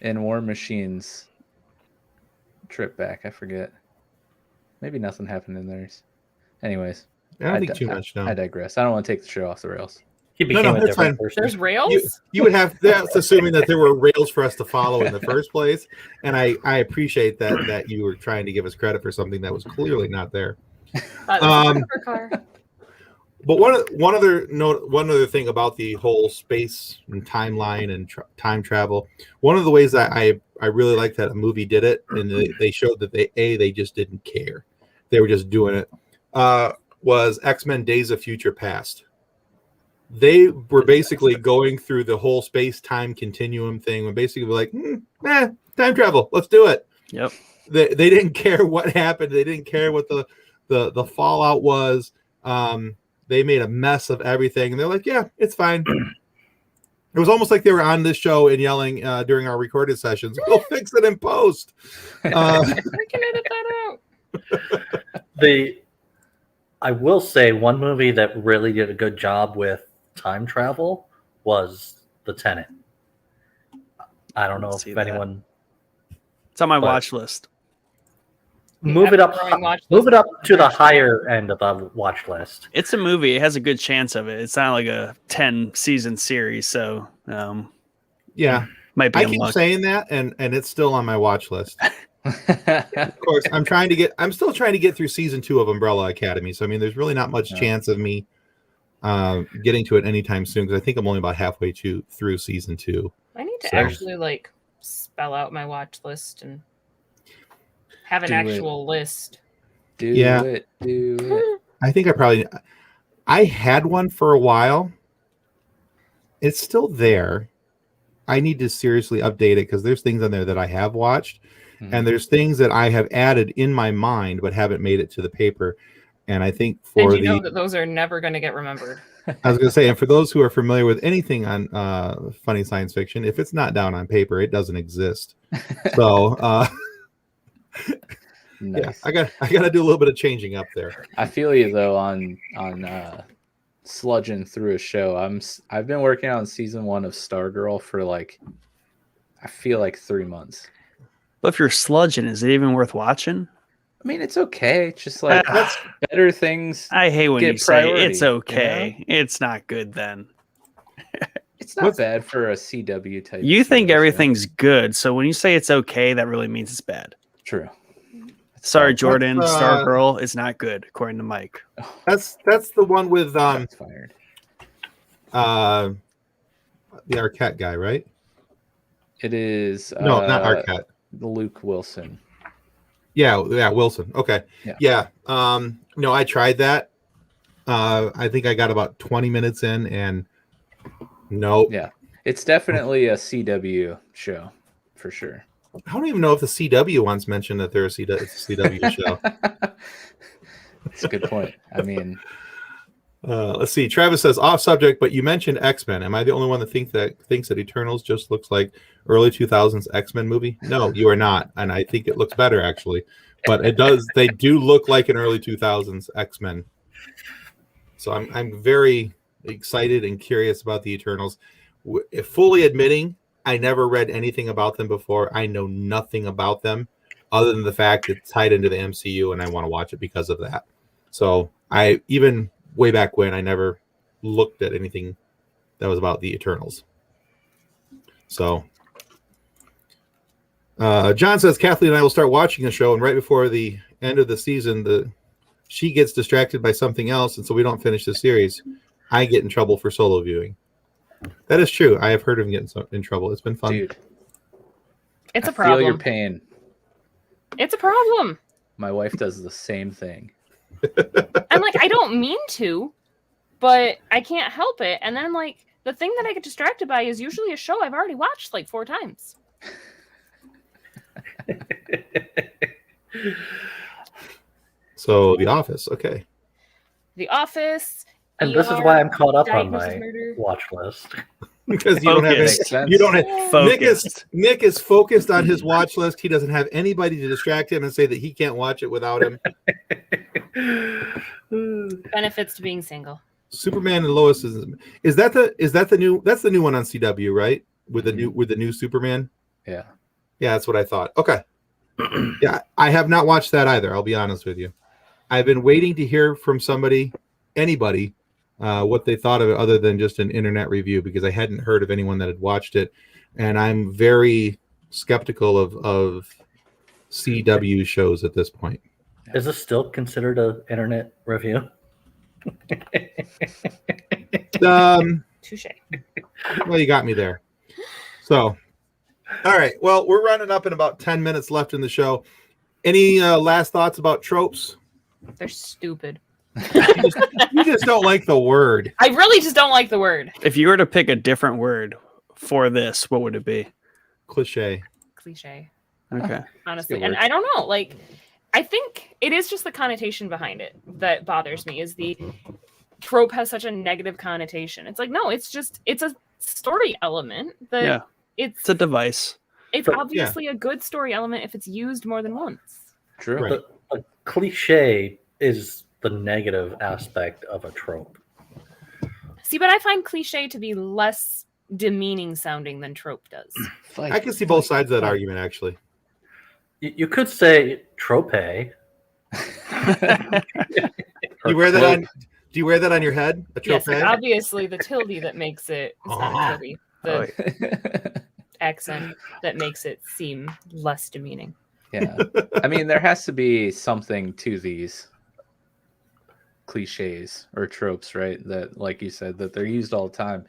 War Machine's trip back? I forget. Maybe nothing happened in theirs. Anyways, I don't think too much. No, I digress. I don't want to take the show off the rails. He became a different person. There's rails? You would have that's assuming that there were rails for us to follow in the first place. And I appreciate that you were trying to give us credit for something that was clearly not there. But one other thing about the whole space and timeline and time travel, one of the ways that I really like that a movie did it, and they showed that they just didn't care. They were just doing it. Was X-Men Days of Future Past. They were basically going through the whole space-time continuum thing and basically like, time travel, let's do it. Yep. They didn't care what happened. They didn't care what the fallout was. They made a mess of everything, and they're like, yeah, it's fine. It was almost like they were on this show and yelling during our recorded sessions, we'll fix it in post. I can edit that out. I will say one movie that really did a good job with time travel was The Tenet. I don't know if anyone... It's on my watch list. Move it up. ever-growing watch Move list. it up to the higher end of the watch list. It's a movie. It has a good chance of it. It's not like a 10-season series, so Yeah, might be I keep unlucky. saying that, and it's still on my watch list. Of course, I'm still trying to get through season 2 of Umbrella Academy. So I mean, there's really not much chance of me getting to it anytime soon because I think I'm only about halfway through season 2. I need to So- actually like spell out my watch list and have an Do it. actual list. Do Yeah. it. Do it. I think I had one for a while. It's still there. I need to seriously update it because there's things on there that I have watched, and there's things that I have added in my mind but haven't made it to the paper. And I think And for you know that those are never going to get remembered. I was going to say, and for those who are familiar with anything on funny science fiction, if it's not down on paper, it doesn't exist. So Nice. yeah, I got to do a little bit of changing up there. I feel you though on sludging through a show. I've been working on season 1 of Stargirl for I feel like 3 months. But if you're sludging, is it even worth watching? I mean, it's okay. It's just like that's better things. I hate when Get you say priority, it's okay. It's not good then. It's not bad for a CW type. You think show, so- everything's good, so when you say it's okay, that really means it's bad. True. Sorry, Jordan. What's, Stargirl is not good, according to Mike. That's the one with Shots fired. the Arquette guy, right? It is No, not Arquette. Luke Wilson. Yeah, Wilson. Okay. Yeah. No, I tried that. I think I got about 20 minutes in and nope. Yeah. It's definitely a CW show for sure. I don't even know if the CW once mentioned that it's a CW show. That's a good point. I mean, Let's see. Travis says off subject, but you mentioned X-Men. Am I the only one that thinks that Eternals just looks like early 2000s X-Men movie? No, you are not, and I think it looks better actually. But it does. They do look like an early 2000s X-Men. So I'm very excited and curious about the Eternals. Fully admitting, I never read anything about them before. I know nothing about them other than the fact it's tied into the MCU, and I want to watch it because of that. So I even way back when I never looked at anything that was about the Eternals. So John says Kathleen and I will start watching the show, and right before the end of the season, she gets distracted by something else, and so we don't finish the series. I get in trouble for solo viewing. That is true. I have heard of him getting in trouble. It's been fun. dude, It's a I feel your problem. pain. It's a problem. My wife does the same thing. I'm like, I don't mean to, but I can't help it. And then like the thing that I get distracted by is usually a show I've already watched like 4 times. So The Office, okay. The Office. And this is ER, why I'm caught up on Diagnosis my Murder. watch list. Because you don't have Focus. Makes sense. you don't have Focused. Nick is focused on his watch list. He doesn't have anybody to distract him and say that he can't watch it without him. Benefits to being single. Superman and Lois is that the new one on CW, right? With the new Superman. Yeah. Yeah, that's what I thought. Okay. Yeah, I have not watched that either. I'll be honest with you. I've been waiting to hear from anybody, what they thought of it, other than just an internet review, because I hadn't heard of anyone that had watched it, and I'm very skeptical of CW shows at this point. Is this still considered an internet review? Touche. Well, you got me there. So, all right. Well, we're running up in about 10 minutes left in the show. Any last thoughts about tropes? They're stupid. You just don't like the word. I really just don't like the word. If you were to pick a different word for this, what would it be? Cliche. Cliche. Okay. Honestly. good And word. I don't know. Like, I think it is just the connotation behind it that bothers me, is the trope has such a negative connotation. It's like, no, it's a story element that Yeah. it's It's a device. obviously a good story element if it's used more than once. True. Right. A cliche is the negative aspect of a trope. See, but I find cliche to be less demeaning sounding than trope does. Fight. I can see both sides of that argument, actually. You could say trope. Do you wear that on? Do you wear that on your head? A trope? Yes, obviously the tilde that makes it. It's not tilde. The accent that makes it seem less demeaning. Yeah, I mean, there has to be something to these cliches or tropes, right? That, like you said, that they're used all the time.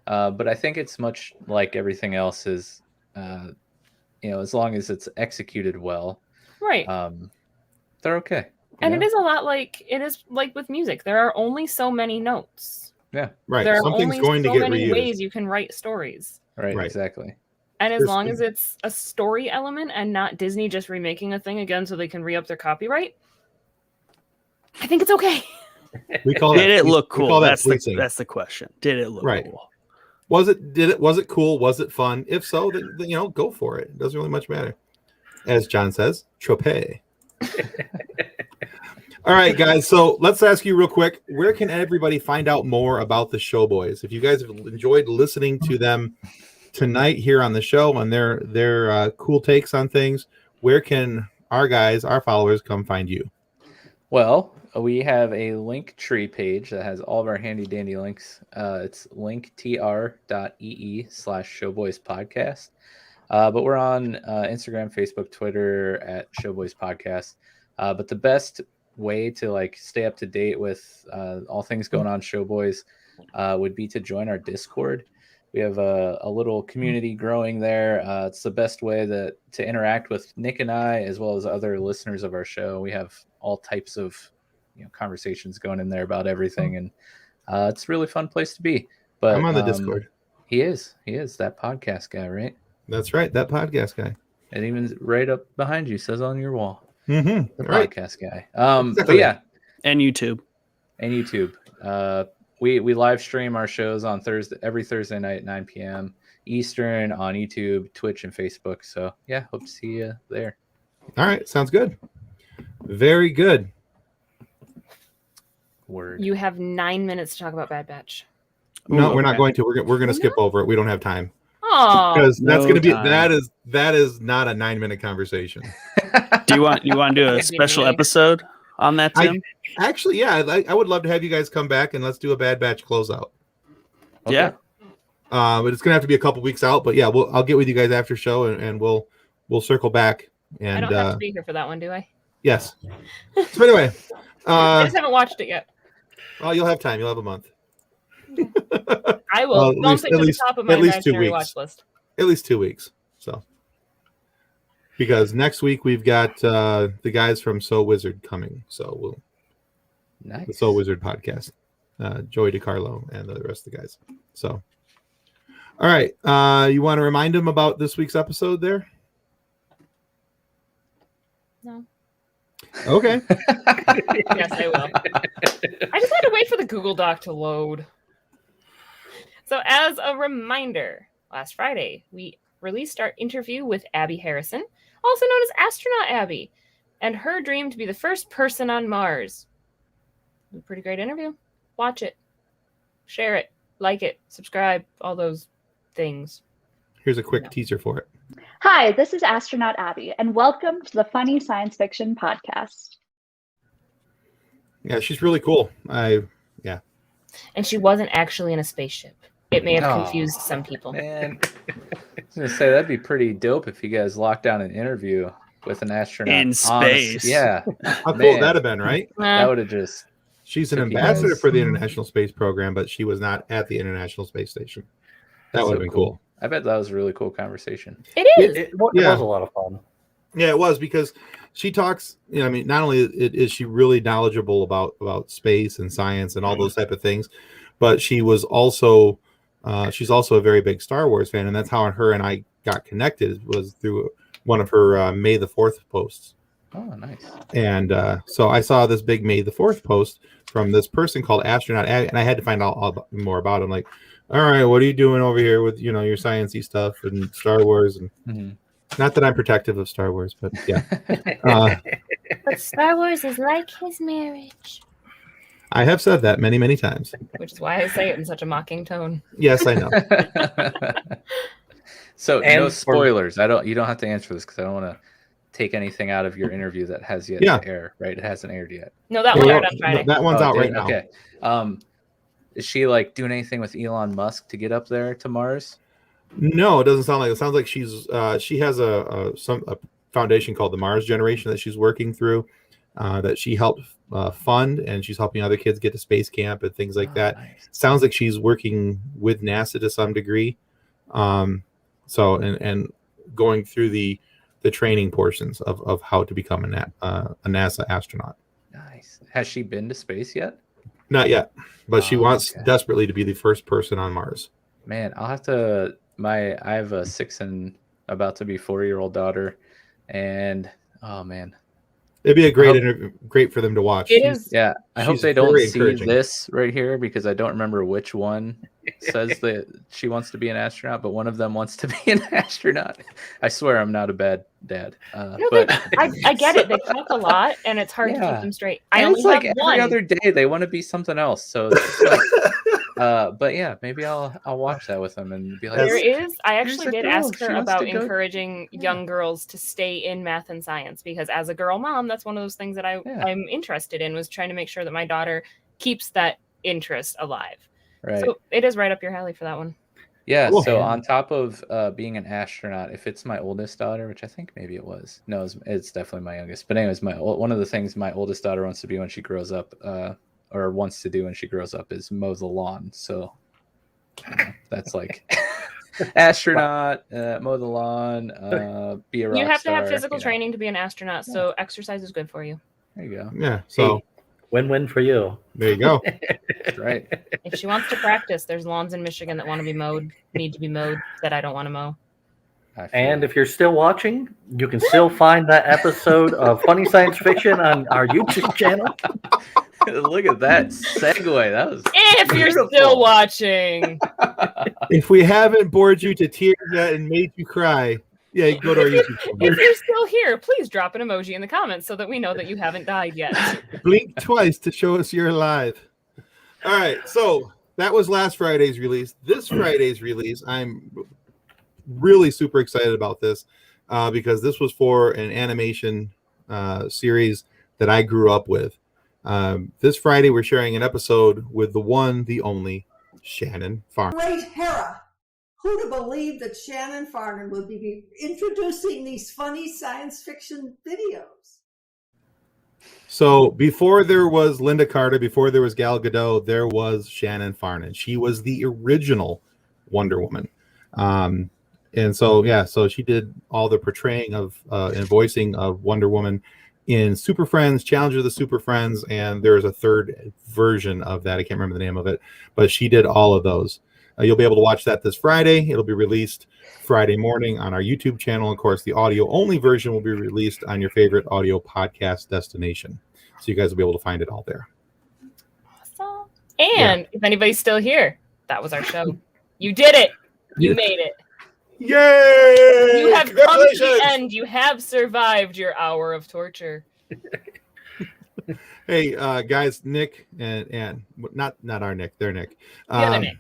But I think it's much like everything else is, as long as it's executed well, Right. They're okay. And it is a lot like with music. There are only so many notes. Yeah. Right. There are Something's only going so to get many reused. ways you can write stories. Right. Exactly. And as long as it's a story element and not Disney just remaking a thing again so they can re-up their copyright, I think it's okay. We call Did that, it look cool? That's the question. Did it look cool? Was it cool? Was it fun? If so, then go for it. It doesn't really much matter. As John says, trope. All right, guys. So let's ask you real quick: where can everybody find out more about the Showboys? If you guys have enjoyed listening to them tonight here on the show and their cool takes on things, where can our followers, come find you? Well, we have a Linktree page that has all of our handy dandy links. It's linktr.ee/showboyspodcast. But we're on Instagram, Facebook, Twitter at Showboys Podcast. But the best way to stay up to date with all things going on Showboys would be to join our Discord. We have a little community growing there. It's the best way to interact with Nick and I, as well as other listeners of our show. We have all types of conversations going in there about everything, and it's a really fun place to be. But I'm on the Discord. He is that podcast guy, right? That's right, that podcast guy. And even right up behind you says on your wall. Mm-hmm. The right. podcast guy. But yeah. And YouTube. We live stream our shows on every Thursday night at 9 p.m. Eastern on YouTube, Twitch, and Facebook. So yeah, hope to see you there. All right, sounds good. Very good. Word. You have 9 minutes to talk about Bad Batch. No, we're not going to. We're going to skip over it. We don't have time. Oh, because that's going to be that is not a 9-minute conversation. Do you want to do a special episode on that, Tim? Actually, yeah, I would love to have you guys come back and let's do a Bad Batch closeout. Okay. Yeah. But it's gonna have to be a couple weeks out. But yeah, I'll get with you guys after show and we'll circle back. And I don't have to be here for that one, do I? Yes. So anyway, I just haven't watched it yet. Well, you'll have time. You'll have a month. I will bump it to the top of my imaginary watch list. At least 2 weeks. So, because next week we've got the guys from So Wizard coming. So nice. The So Wizard podcast, Joey DiCarlo and the rest of the guys. So, all right, you want to remind them about this week's episode there? No. Okay. Yes, I will. I just had to wait for the Google Doc to load. So, as a reminder, last Friday, we released our interview with Abby Harrison, also known as Astronaut Abby, and her dream to be the first person on Mars. A pretty great interview. Watch it. Share it. Like it. Subscribe. All those things. Here's a quick teaser for it. Hi, this is Astronaut Abby, and welcome to the Funny Science Fiction Podcast. Yeah, she's really cool. Yeah. And she wasn't actually in a spaceship. It may have confused some people. Man, I was gonna say that'd be pretty dope if you guys locked down an interview with an astronaut in space. Yeah, how cool would that have been, right? That would have just. She's an ambassador for the International Space Program, but she was not at the International Space Station. That would have been cool. I bet that was a really cool conversation. It is. It was a lot of fun. Yeah, it was, because she talks. I mean, not only is she really knowledgeable about space and science and all those type of things, but she was also. She's also a very big Star Wars fan, and that's how her and I got connected, was through one of her May the 4th posts. Oh, nice. And so I saw this big May the 4th post from this person called Astronaut Abby, and I had to find out more about him. Like, all right, what are you doing over here with your sciencey stuff and Star Wars? And not that I'm protective of Star Wars, but yeah. But Star Wars is like his marriage. I have said that many, many times. Which is why I say it in such a mocking tone. Yes, I know. So no spoilers. You don't have to answer this because I don't want to take anything out of your interview that has yet Yeah. to air, right? It hasn't aired yet. No, that one aired on Friday. That one's Oh, out it right did? now. Okay. Is she like doing anything with Elon Musk to get up there to Mars? No, it doesn't sound like it. Sounds like she has a foundation called the Mars Generation that she's working through, that she helped fund, and she's helping other kids get to space camp and things like that. Nice. Sounds like she's working with NASA to some degree. So going through the training portions of how to become a NASA astronaut. Nice. Has she been to space yet? Not yet, but she wants okay. desperately to be the first person on Mars. Man, I'll have to. I have a 6 and about to be 4-year-old daughter, and oh man, It'd be a great for them to watch. It is. yeah. I hope She's they don't very see encouraging. this right here because I don't remember which one says that she wants to be an astronaut, but one of them wants to be an astronaut. I swear I'm not a bad dad. No, But I get it. They talk a lot, and it's hard to Yeah. keep them straight. I and only it's like have every one. other day they want to be something else. So it's just like, but yeah, maybe I'll watch that with them and be like, There is. I Here's actually a did girl. ask She her wants about to go- encouraging young girls to stay in math and science because, as a girl mom, that's one of those things that Yeah. I'm interested in. Was trying to make sure that my daughter keeps that interest alive. right. So it is right up your alley for that one. Yeah, Cool. so on top of being an astronaut, if it's my oldest daughter, which I think maybe it was, no, it's definitely my youngest. But anyways, one of the things my oldest daughter wants to be when she grows up, or wants to do when she grows up, is mow the lawn. So that's like astronaut, mow the lawn, be a rock You have to have star, physical training to be an astronaut, so exercise is good for you. There you go. Yeah. So Win-win for you. there you go. That's right. If she wants to practice, there's lawns in Michigan that want to be mowed, need to be mowed that I don't want to mow. I feel And it. if you're still watching, you can still find that episode of Funny Science Fiction on our YouTube channel. Look at that segue. That was If you're beautiful. still watching, If we haven't bored you to tears yet and made you cry, yeah, you go to our YouTube channel. if you're still here, please drop an emoji in the comments so that we know that you haven't died yet. Blink twice to show us you're alive. All right, so that was last Friday's release. This Friday's release, I'm really super excited about this because this was for an animation series that I grew up with. This Friday, we're sharing an episode with the one, the only, Shannon Farm. Great Hera! Who'd have believed that Shannon Farnan would be introducing these funny science fiction videos? So before there was Linda Carter, before there was Gal Gadot, there was Shannon Farnan. She was the original Wonder Woman. And so, yeah, so she did all the portraying of and voicing of Wonder Woman in Super Friends, Challenge of the Super Friends, and there's a third version of that. I can't remember the name of it, but she did all of those. You'll be able to watch that this Friday. It'll be released Friday morning on our YouTube channel. Of course, the audio-only version will be released on your favorite audio podcast destination. So you guys will be able to find it all there. Awesome. And if anybody's still here, that was our show. You did it. You made it. Yay! You have come to the end. You have survived your hour of torture. Hey, guys, Nick and not our Nick, their Nick. The other Nick.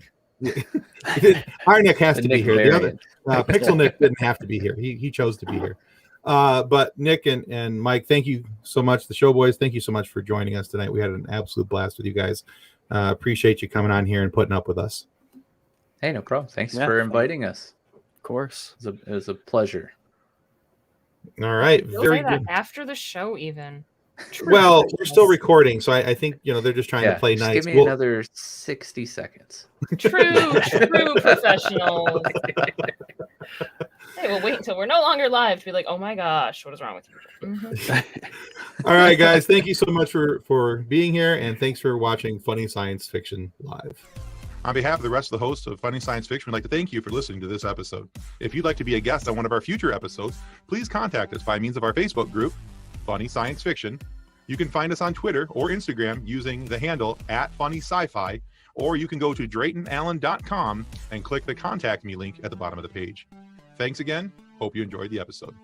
Our Nick has The to be Nick here. The other variant. Pixel Nick didn't have to be here. He chose to be here. But Nick and Mike, thank you so much. The show boys, thank you so much for joining us tonight. We had an absolute blast with you guys. Appreciate you coming on here and putting up with us. Hey, no problem. Thanks Yeah, for inviting us. Of course. It was a pleasure. All right, You'll very say that good. after the show, even. Well, we're still recording, so I think they're just trying to play just nice. give me another 60 seconds. True professionals. Hey, we'll wait until we're no longer live to be like, oh my gosh, what is wrong with you? Mhm. All right, guys, thank you so much for being here, and thanks for watching Funny Science Fiction Live. On behalf of the rest of the hosts of Funny Science Fiction, we'd like to thank you for listening to this episode. If you'd like to be a guest on one of our future episodes, please contact us by means of our Facebook group, Funny Science Fiction. You can find us on Twitter or Instagram using the handle @FunnySci-Fi, or you can go to DraytonAllen.com and click the Contact Me link at the bottom of the page. Thanks again. Hope you enjoyed the episode.